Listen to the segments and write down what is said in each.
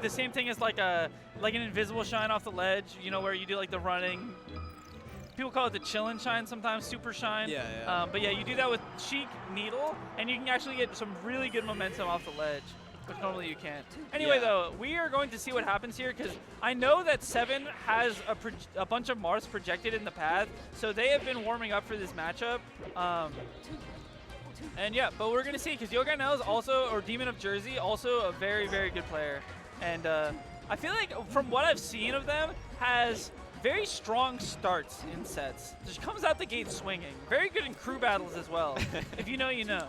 the same thing as like an invisible shine off the ledge, you know, where you do like the running. People call it the chillin' shine sometimes, super shine. Yeah. But yeah, you do that with Sheik Needle, and you can actually get some really good momentum off the ledge, which normally you can't. Anyway, though, we are going to see what happens here, because I know that 7 has a bunch of Marths projected in the path, so they have been warming up for this matchup. And yeah, but we're going to see, because Yoga Nell is also, or Demon of Jersey, also a very, very good player. And I feel like, from what I've seen of them, has very strong starts in sets. Just comes out the gate swinging. Very good in crew battles as well. If you know, you know.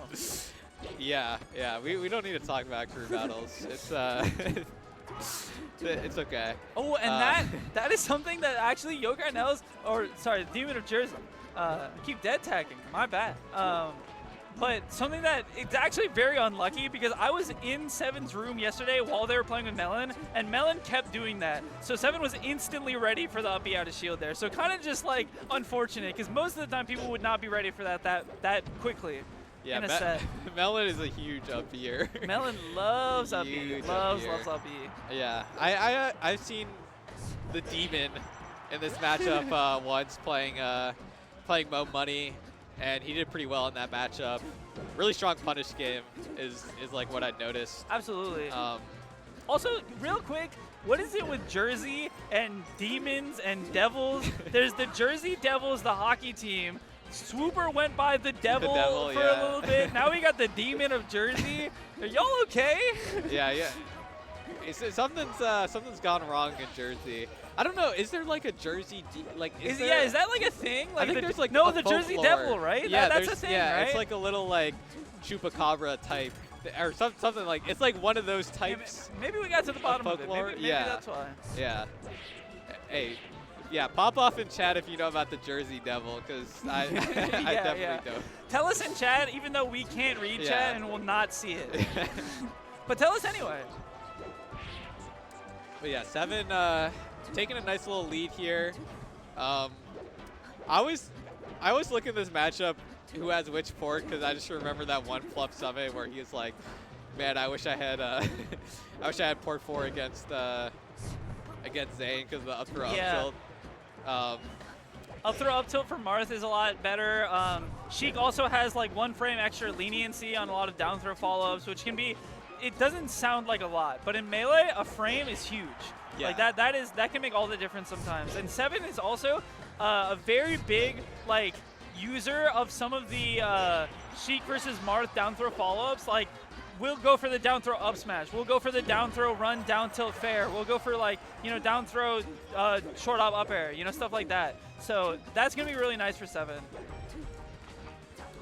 Yeah. We don't need to talk about crew battles. It's it's okay. Oh, and that is something that actually Yoga Nell's, or sorry, Demon of Jersey. I keep dead tagging. My bad. But something that it's actually very unlucky, because I was in 7's room yesterday while they were playing with Melon, and Melon kept doing that. So 7 was instantly ready for the up B out of shield there. So kind of just like unfortunate, because most of the time people would not be ready for that quickly. Yeah, in a set. Melon is a huge up B'er. Melon loves up B. Loves up B. Yeah, I've seen the Demon in this matchup once playing Mo Money. And he did pretty well in that matchup. Really strong punish game is like what I noticed. Absolutely. Also, real quick, what is it with Jersey and Demons and Devils? There's the Jersey Devils, the hockey team. Swooper went by the Devil for a little bit. Now we got the Demon of Jersey. Are y'all okay? Yeah. Something's gone wrong in Jersey. I don't know. Is there like a Jersey is that like a thing? Like I think there's like the Jersey Devil, right? Yeah, that's a thing, right? It's like a little like chupacabra type, or something like. It's like one of those types. Maybe we got to the bottom of it. Maybe that's why. Yeah. Hey. Yeah, pop off in chat if you know about the Jersey Devil, because I definitely don't. Tell us in chat, even though we can't read chat and will not see it. But tell us anyway. But yeah, 7 taking a nice little lead here. I always look at this matchup, who has which port, because I just remember that one Fluff Summit where he was like, man, I wish I had port 4 against Zane because of the up throw up tilt. Up throw up tilt for Marth is a lot better. Sheik also has like 1 frame extra leniency on a lot of down throw follow-ups, which can be, it doesn't sound like a lot, but in Melee, a frame is huge. Yeah. Like that can make all the difference sometimes. And 7 is also a very big like user of some of the Sheik versus Marth down throw follow-ups. Like, we'll go for the down throw up smash. We'll go for the down throw run down tilt fair. We'll go for like, you know, down throw short up air, you know, stuff like that. So that's gonna be really nice for 7.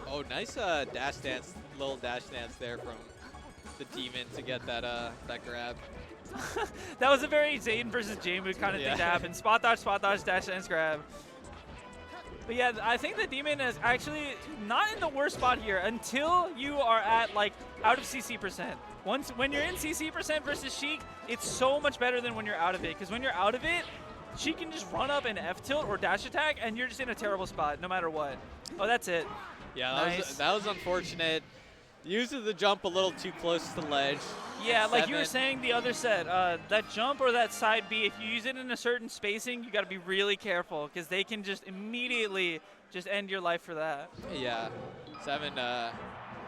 Oh, nice dash dance, little dash dance there from the Demon to get that grab. That was a very Zane versus J-Mood kind of thing to happen. Spot dodge, dash dance, grab. But yeah, I think the Demon is actually not in the worst spot here until you are at like out of CC percent. When you're in CC percent versus Sheik, it's so much better than when you're out of it. Because when you're out of it, Sheik can just run up and F tilt or dash attack, and you're just in a terrible spot no matter what. Oh, that's it. Yeah, nice. that was unfortunate. Uses the jump a little too close to the ledge. Yeah, like you were saying the other set, that jump or that side B, if you use it in a certain spacing, you got to be really careful because they can just immediately just end your life for that. Yeah, 7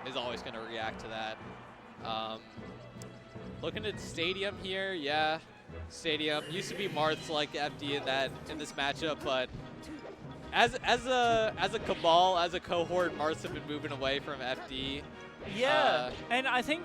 is always going to react to that. Looking at Stadium here, yeah, Stadium used to be Marth's like FD in this matchup, but as a cabal, as a cohort, Marth's have been moving away from FD. Yeah, and I think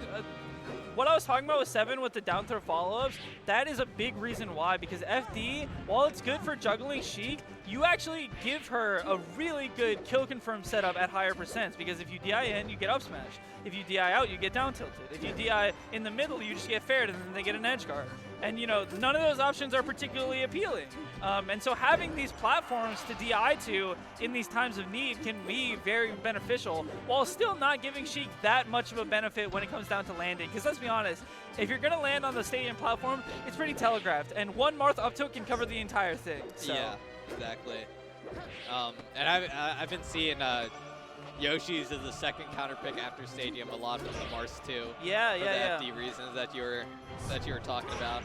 what I was talking about with 7 with the down throw follow-ups, that is a big reason why, because FD, while it's good for juggling Sheik, you actually give her a really good kill confirm setup at higher percents, because if you DI in, you get up smash. If you DI out, you get down tilted. If you DI in the middle, you just get faired and then they get an edge guard. And you know, none of those options are particularly appealing. And so having these platforms to DI to in these times of need can be very beneficial, while still not giving Sheik that much of a benefit when it comes down to landing. Because let's be honest, if you're gonna land on the Stadium platform, it's pretty telegraphed, and one Marth up tilt can cover the entire thing. So. Yeah, exactly. And I've been seeing Yoshi's is the second counter pick after Stadium, a lot from the Marth too. Yeah, for yeah, the FD reasons that you were talking about.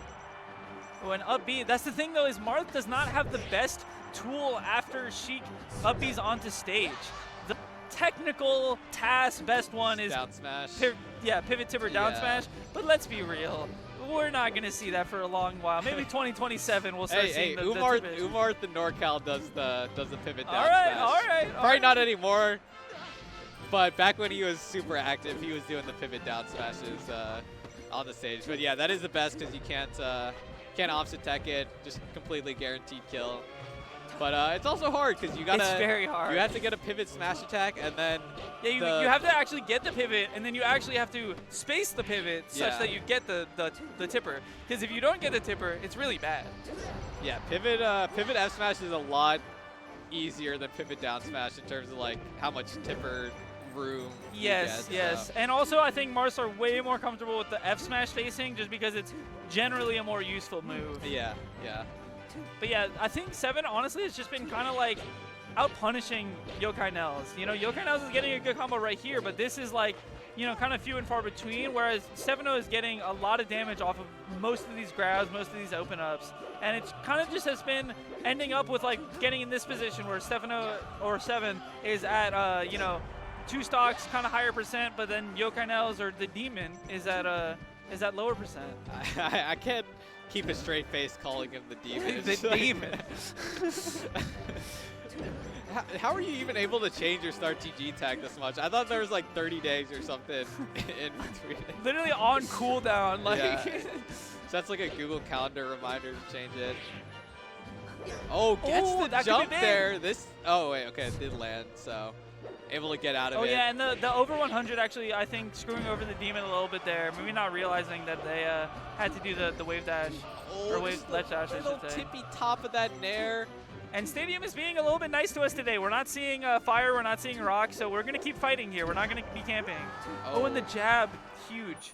When up B, that's the thing though, is Marth does not have the best tool after Sheik up B's onto stage. The technical task best one is down smash. Pivot tipper down smash. But let's be real, we're not going to see that for a long while. Maybe 2027 we'll start seeing the Umarth the NorCal does the pivot down smash. All All right. Probably not anymore. But back when he was super active, he was doing the pivot down smashes on the stage. But yeah, that is the best because you can't offset tech it, just completely guaranteed kill. But it's also hard because you gotta. It's very hard. You have to get a pivot smash attack and then. Yeah, you have to actually get the pivot, and then you actually have to space the pivot such that you get the tipper. Because if you don't get the tipper, it's really bad. Yeah, pivot F smash is a lot easier than pivot down smash in terms of like how much tipper room. Yes, yes. So. And also I think Marths are way more comfortable with the F smash facing just because it's generally a more useful move. Yeah, yeah. But yeah, I think 7 honestly has just been kind of like out punishing Yokai Nels. You know, Yokai Nels is getting a good combo right here, but this is like, you know, kind of few and far between, whereas 7-0 is getting a lot of damage off of most of these grabs, most of these open ups. And it kind of just has been ending up with like getting in this position where 7-0 or 7 is at, you know, 2 stocks, kind of higher percent, but then Yokai Nels or the Demon is at lower percent. I can't keep a straight face calling him the Demon. The Demon. How are you even able to change your start TG tag this much? I thought there was like 30 days or something in between. Literally on cooldown. Like. Yeah. So that's like a Google Calendar reminder to change it. Oh, gets the jump there. Oh wait, okay, it did land, so able to get out of it. Oh yeah, and the over 100 actually, I think, screwing over the Demon a little bit there. Maybe not realizing that they had to do the wave dash, or wave ledge dash, I should say. Tippy top of that nair. And Stadium is being a little bit nice to us today. We're not seeing fire, we're not seeing rock, so we're going to keep fighting here. We're not going to be camping. Oh, and the jab, huge.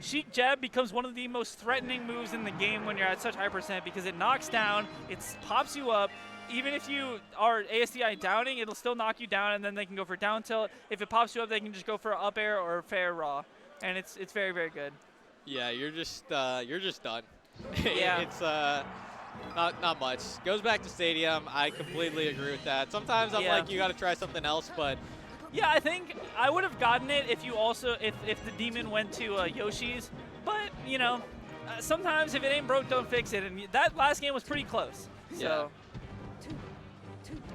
Sheik jab becomes one of the most threatening moves in the game when you're at such high percent because it knocks down, it pops you up. Even if you are ASDI downing, it'll still knock you down, and then they can go for down tilt. If it pops you up, they can just go for up air or fair raw, and it's very, very good. Yeah, you're just done. Yeah. It's not much. Goes back to Stadium. I completely agree with that. Sometimes I'm like, you got to try something else, but. Yeah, I think I would have gotten it if you also if the Demon went to Yoshi's, but you know, sometimes if it ain't broke, don't fix it, and that last game was pretty close. So. Yeah.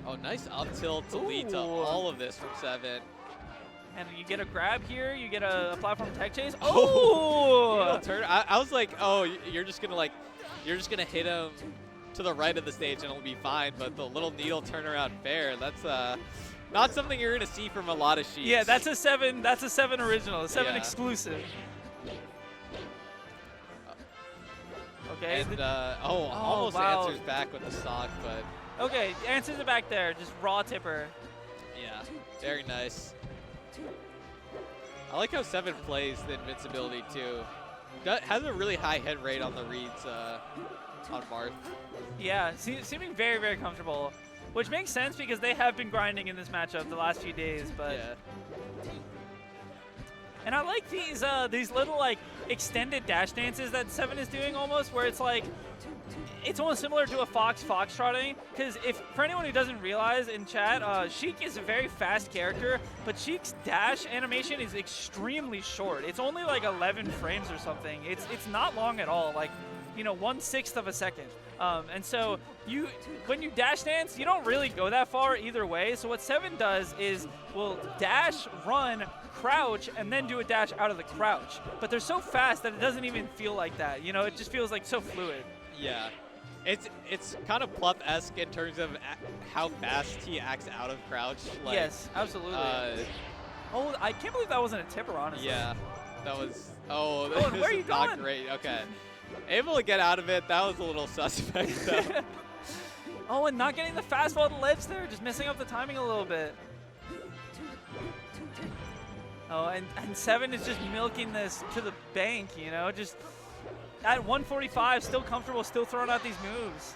Oh, nice up tilt to lead to all of this from 7. And you get a grab here, you get a platform tech chase. Oh! Turn. I was like, oh, you're just gonna hit him to the right of the stage and it'll be fine. But the little needle turnaround fair, that's not something you're gonna see from a lot of Sheiks. Yeah, that's a 7. That's a 7 original, a 7 exclusive. Okay. And almost answers back with the stock, but. Okay, answers it back there, just raw tipper. Yeah, very nice. I like how 7 plays the invincibility too. Has a really high hit rate on the reads on Marth. Yeah, seeming very, very comfortable, which makes sense because they have been grinding in this matchup the last few days. But yeah. And I like these little like extended dash dances that 7 is doing almost, where it's like. It's almost similar to a foxtrotting, because if for anyone who doesn't realize in chat, Sheik is a very fast character, but Sheik's dash animation is extremely short. It's only like 11 frames or something. It's not long at all, like, you know, 1/6 of a second. And so when you dash dance, you don't really go that far either way. So what 7 does is will dash, run, crouch, and then do a dash out of the crouch. But they're so fast that it doesn't even feel like that. You know, it just feels like so fluid. Yeah. It's kind of Pluff-esque in terms of how fast he acts out of crouch. Like, yes, absolutely. Oh, I can't believe that wasn't a tipper, honestly. Yeah, that was. Oh, and where are you not going? Great. Okay, able to get out of it. That was a little suspect, though. Oh, and not getting the fastball to ledge there, just messing up the timing a little bit. Oh, and 7 is just milking this to the bank, you know, just. At 145, still comfortable, still throwing out these moves.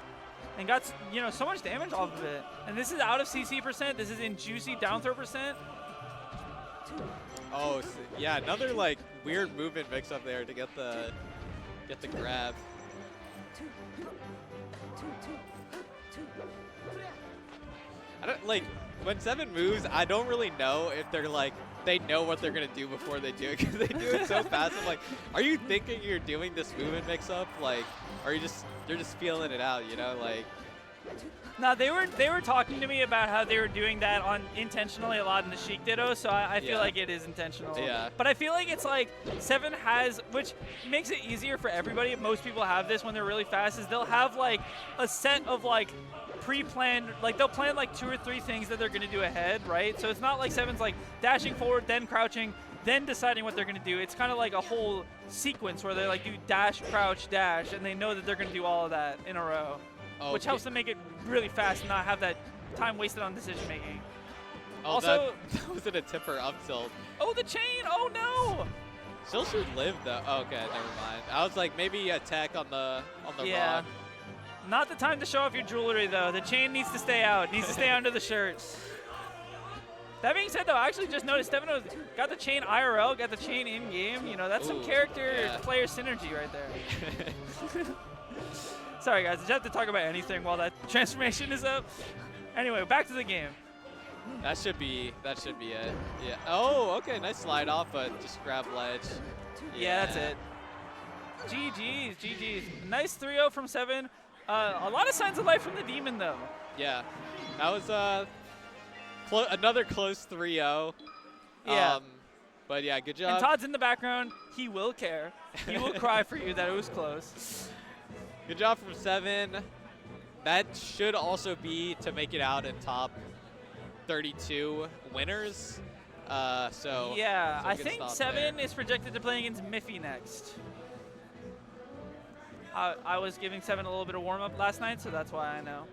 And got, you know, so much damage off of it. And this is out of CC percent. This is in juicy down throw percent. Oh, yeah, another like weird movement mix up there to get the grab. I don't like when Seven moves. I don't really know if they're like they know what they're gonna do before they do it because they do it so fast. I'm like, are you thinking you're doing this movement mix up? Like, are you you're just feeling it out? You know, like. No, they were talking to me about how they were doing that intentionally a lot in the Sheik Ditto, so I feel like it is intentional. Yeah. But I feel like it's like Seven has, which makes it easier for everybody. Most people have this when they're really fast, is they'll have like a set of like pre-planned, like they'll plan like 2 or 3 things that they're gonna do ahead, right? So it's not like Seven's like dashing forward, then crouching, then deciding what they're gonna do. It's kind of like a whole sequence where they like do dash, crouch, dash, and they know that they're gonna do all of that in a row. Okay. Which helps them make it really fast and not have that time wasted on decision making. Oh, also, that wasn't a tipper up tilt. Oh, the chain! Oh no! Still should live though. Oh, okay, never mind. I was like maybe a tech on the rock. Not the time to show off your jewelry though. The chain needs to stay out. It needs to stay under the shirt. That being said though, I actually just noticed Stefano got the chain IRL, got the chain in game. You know, that's some character player synergy right there. Sorry guys, did you have to talk about anything while that transformation is up? Anyway, back to the game. That should be it. Yeah. Oh, okay, nice slide off, but just grab ledge. Yeah, that's it. GG's, GG's. Nice 3-0 from Seven. A lot of signs of life from the Demon though. Yeah, that was another close 3-0. Yeah. But yeah, good job. And Todd's in the background. He will care. He will cry for you that it was close. Good job from Seven. That should also be to make it out in top 32 winners. So yeah, I think stop Seven there. is projected to play against Miffy next. I was giving Seven a little bit of warm up last night, so that's why I know.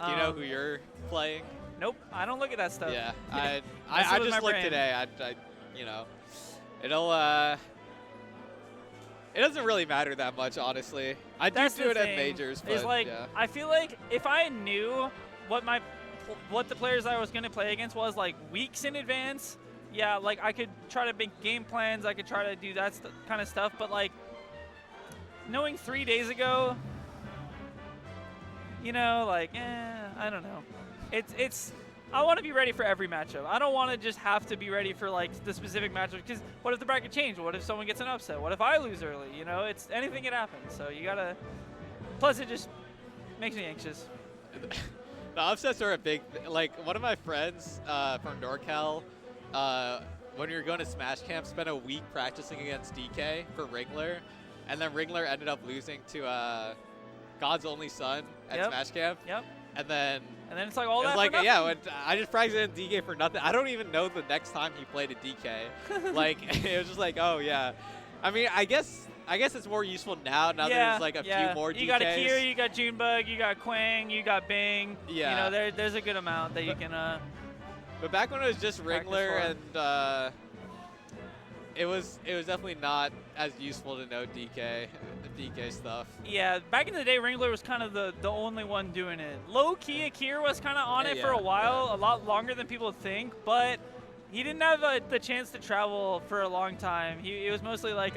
Do you know who you're playing? Nope, I don't look at that stuff. Yeah, I just looked today. I you know, it doesn't really matter that much, honestly. I do it at majors, but like, yeah. I feel like if I knew what the players I was going to play against was like weeks in advance, yeah, like I could try to make game plans. I could try to do that kind of stuff. But like knowing 3 days ago, you know, like, I don't know. It's. I want to be ready for every matchup. I don't want to just have to be ready for like the specific matchup because what if the bracket changed? What if someone gets an upset? What if I lose early? You know, it's anything can happen. So you gotta. Plus, it just makes me anxious. The upsets are a big. Like one of my friends from NorCal, when we were going to Smash Camp, spent a week practicing against DK for Ringler, and then Ringler ended up losing to God's Only Son at Smash Camp. Yep. And then it's like all that. Like for nothing. yeah, I just practiced in DK for nothing. I don't even know the next time he played a DK. Like it was just like, oh yeah. I mean, I guess it's more useful now. Now there's like a few more DKs. You got Akira, you got Junebug, you got Quang, you got Bing. Yeah. You know, there's a good amount that you can. But back when it was just Ringler and it was definitely not as useful to know DK stuff. Yeah, back in the day, Ringler was kind of the only one doing it. Low-key, Akira was kind of on it for a while, a lot longer than people think, but he didn't have the chance to travel for a long time. He was mostly like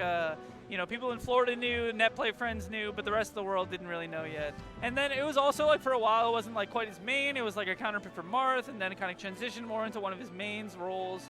you know, people in Florida knew, NetPlay friends knew, but the rest of the world didn't really know yet. And then it was also like for a while, it wasn't like quite his main. It was like a counterpick for Marth, and then it kind of transitioned more into one of his mains roles.